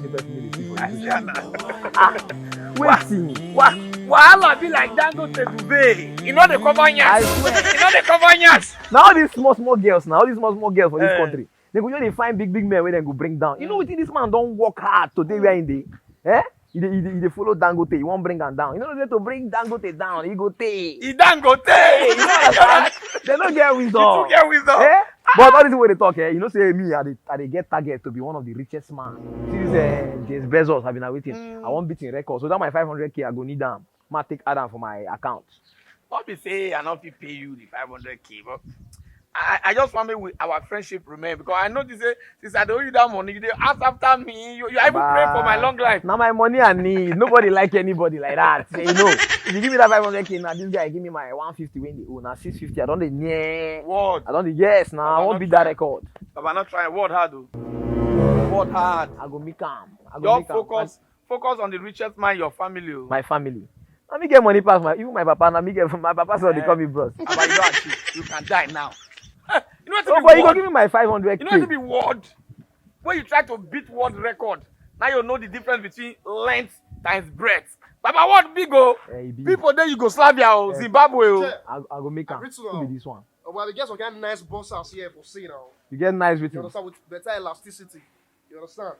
person me dey see for you. Waiting. Wahala be like Dangote Dubai. You know they cover I nyash. swear. You know they cover nyash. Now all these small girls now, all these small girls for this country, they go just dey find big men where they go bring down. You know wetin this man don't work hard today where in the he dey follow Dangote, he won't bring am down. You know they to bring Dangote down, he go take. He Dangote. You know understand? They don't get wisdom. You too get wisdom. But all this way they talk, you know, say me, I dey get target to be one of the richest man. See this James Bezos, have been waiting. I want beating record. So that my 500K, I go need them. Ma take Adam for my account. Not be say I not pay you the 500K, but I just want me with our friendship remain because I know this since I don't owe you that money, they ask after me. You even pray for my long life. Now my money I need. Nobody like anybody like that. Say, you know, if you give me that 500K now, this guy give me my 150 when they owe now 650. I don't dey near. What? I don't dey yes now. I won't beat that record. But I'm not trying. What hard though? What hard? I go make calm. Your focus on the richest man in your family. My family. Let me get money past even my papa. Now me get my papa so they call me bros. But you don't achieve. You can die now. You know Oh, but you go give me my 500K. You know to be word. When you try to beat world record, now you know the difference between length times breadth. Papa, what big oh? People there Yugoslavia or Zimbabwe oh. I go make am. Who be this one? Well, I guess we get nice boss house here for see now. You get nice with You him. understand? With better elasticity. You understand?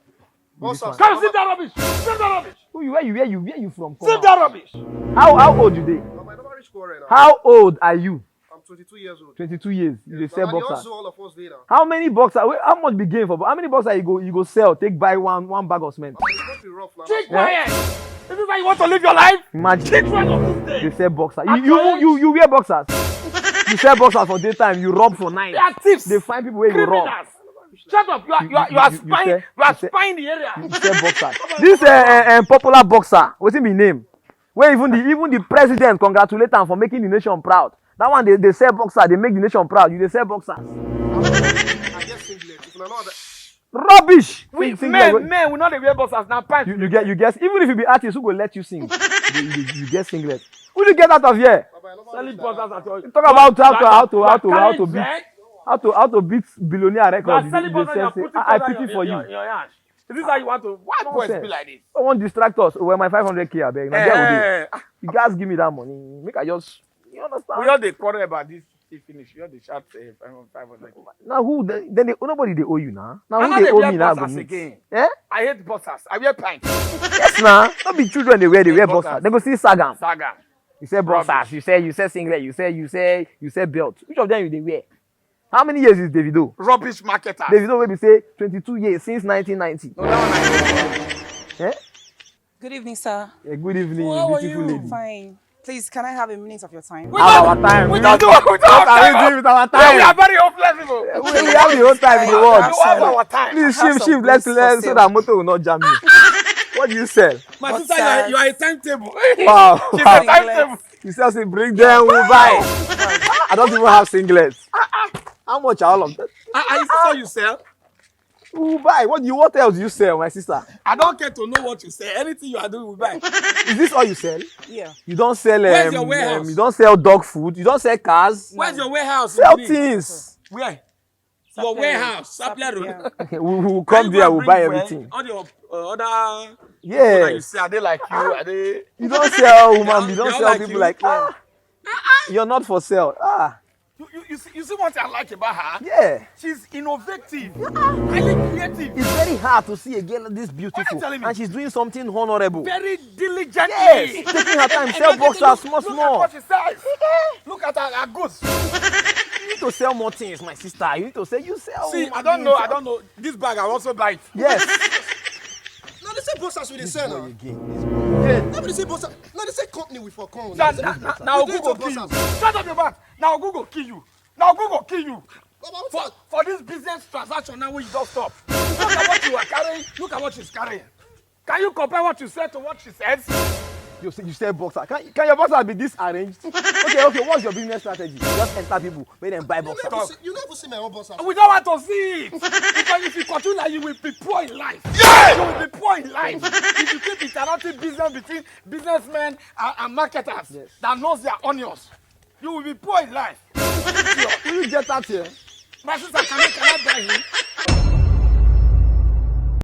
Boss house. Come sit that rubbish. Sit that rubbish. Who you where you from? Sit that rubbish. How old you dey? My number reach score right now. How old are you? I'm 22 years old. 22 years. You dey sell And boxer. also all of us there now. How many boxer? How much be gain for? How many boxer you go sell? Take buy one bag of cement. It's going to be rough now. Keep quiet. This is how you want to live your life? Imagine. Keep one of these You days. sell boxer. You wear boxers. You sell boxers for daytime. You rob for night. They are thieves. They find people where you rob. Criminals. Shut up. You are spying the area. You sell boxer. This popular boxer. What's his name? Where even the president congratulate him for making the nation proud. That one they sell boxer. They make the nation proud. You they sell boxers. I get singlet. If you know that. Rubbish. Men, we not the wear boxers now. Pants. You get even if you be artist, who go let you sing? you get singlet. Who do you get out of here? Selling boxers at all. Talk about how to beat billionaire records. I pity for you. Is this how you want to? Why boys be like this? I want distract us. Well, my 500K, I beg. You guys give me that money. Make I just. You understand? We all the quarrel about this. Finish. You all the chat 500. Now nobody they owe you now. Now I'm who they owe me now? again. Eh? I hate boxers. I wear pants. Yes, now. Don't be children. They wear boxers. They go see Sagam. Saga. You say boxers. You say singlet. You say belt. Which of them you they wear? How many years is Davido? Rubbish marketer. Davido will be say 22 years since 1990. No, that one Eh? Good evening, sir. Good evening, How are beautiful you? lady. Fine. Please, can I have a minute of your time? Have our time. We don't do what we don't What are we doing with our We are time? very hopeless people. We have the whole time in the world. We have our time. Please I have shift. some Let's goods for so sale. that motor will not jam you. What do you sell? My But, sister, sir, you are a timetable. Wow. She's a timetable. You say bring them, we buy. I don't even have singlets. How much are all of that? Is this all you sell? Who buy? What else do you sell, my sister? I don't care to know what you sell. Anything you are doing, we buy. Is this all you sell? Yeah. You don't sell Where's your warehouse? you don't sell dog food, you don't sell cars. Where's your warehouse? Sell Benin? things. Where? Your warehouse, Sapler Road. Yeah. we will come there, we'll buy everything. All your other people that you Yeah. say, are they like you? Are they? You don't sell woman, you They don't all sell like people you. like you're not for sale. You see what I like about her? Yeah. She's innovative, highly creative, It's very hard to see a girl like this What are beautiful you telling me? and she's doing something honorable. very diligent. Yes, taking her time, sell boxers small. Look at what she sells. Look at her goods. You need to sell more things, my sister. You need to sell. You sell. See, woman I don't beings. know. This bag I also buy it. Yes. No, they say boss house with the sell now. Yeah. No, they say boss house. No, they say company with for con. Now We do it Google to kill you. boss house. Shut up your mouth. Now Google kill you. Now Google kill you. What's For, that? for this business transaction now, we don't stop. Look at what you are carrying. Look at what she's carrying. Can you compare what you said to what she says? You sell boxer. Can your boxer be this arranged? Okay. What's your business strategy? Just enter people, make them buy boxer. You never see my own boss house. We don't want to see it. Because if you continue like you will be poor in life. Yeah! You will be poor in life. If you keep interrupting business between businessmen and marketers that knows their onions, you will be poor in life. Will you get that here? My sister, can I buy him?